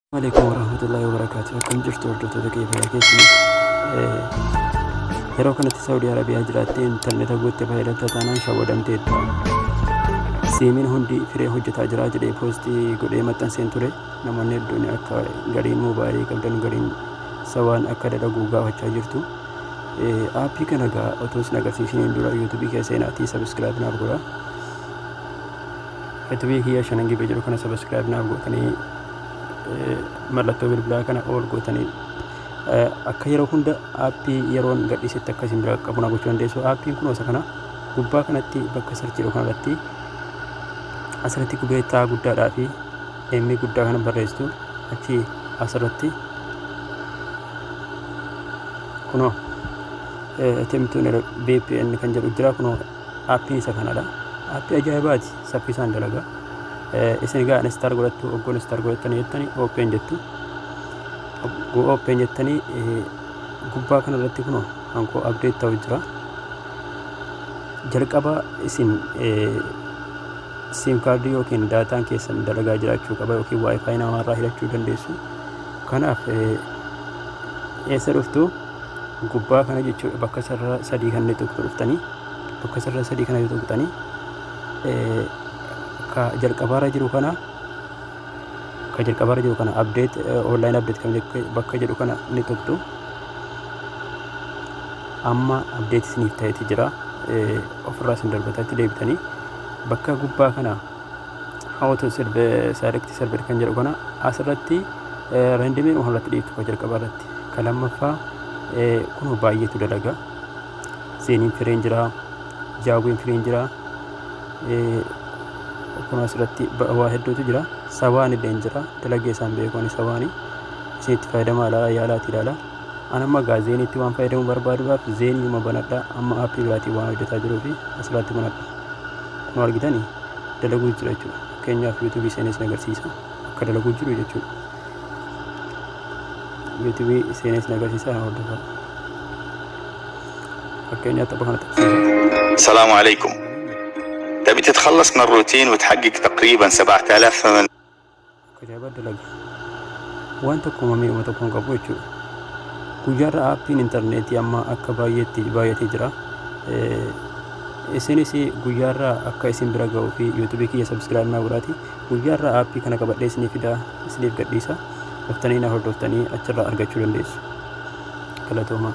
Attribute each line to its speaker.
Speaker 1: عليكم ورحمة الله وبركاته. كم جرت وردت كيف يكفي يرو كانت السعودية العربية جراتي انترنت قلت بهيرة تانا شاودم تيتا سيمين هندي فري حجة أجراج دي بوستي قولي متن سنتوري نموني الدنيا أكا غرين موبايلي قبلن غرين سوان أكا دقوغا وچا جرتو آبي كنغا أوتوس نغرسيشن اندورا يوتيوبي كيسيناتي سبسكرايب نابغورا يوتيوبي كي شننجي بجرو كنا سبسكرايب نابغوتني mallattoo bilbilaa kana ol gootanii akka yeroo hunda aappii yeroon gadhiisetti akkasiin bira qabuna gochuu dandeessu. Aappiin kun osa kana gubbaa kanatti bakka sarchii kanarratti asirratti qubeettaa guddaadhaa fi emmi guddaa kana barreessitu achi asirratti kunoo temtuun VPN kan jedhu jira. Kunoo aappiin isa kanadha. Aappii ajaa'ibaati, saffisaan dalagaa. isin gaa install godhattu oggoon install godhattanii jettanii open jettu open jettanii gubbaa kanarratti kunoo hankoo update ta'u jira. jalqaba isin sim card yookiin daataan keessan dalagaa jiraachuu qaba yookiin wifi namaarraa hidhachuu dandeessu. Kanaaf eessa dhuftu gubbaa kana jechuudha. Bakka sarara sadii kan dhuftanii bakka sarara sadii kana tuqxanii ka jalqabaarra jiru kana update online update kan bakka jedhu kana ni tuqtu. Amma update isiniif ta'eeti jira. Ofirraa isin darbataatti deebitanii bakka gubbaa kana auto server select server kan jedhu kana asirratti randomii irratti dhiiftu ka jalqabaarratti. Ka lammaffaa kun baay'eetu dalaga. Zeeniin fireen jira, jaawwiin fireen jira. Kun asirratti waa hedduutu jira. Sawaan illee jira. Dalagee isaan beekuun sawaanii isinitti fayyadamaa yaalaati ilaala. An amma zeeniitti waan fayyadamuu barbaaduudhaaf zeeniima banadha. Amma aappii biraatiin waan hojjetaa jiruu fi asirratti banadha. Kun argitanii dalaguu jira jechuudha. Fakkeenyaaf yuutuubii seenes agarsiisa akka dalaguu jiru jechuudha. yuutuubii seenes agarsiisa hordofaa. Fakkeenyaaf tapha kana tapsiisa.
Speaker 2: السلام عليكم. تبي تتخلص من الروتين وتحقق تقريبا 7000 من
Speaker 1: كتابة دلق وانت كومامي ومتكون قبوتشو كجار آبين انترنتي أما أكا بايتي جرا إسنسي كجار أكا اسم برغو في يوتيوب كي سبسكرايب ناوراتي كجار آبي كنا كبات ليسني فيدا سليف قديسا وفتنين هردوفتني أجرى أرغا چولن ديس كلا توما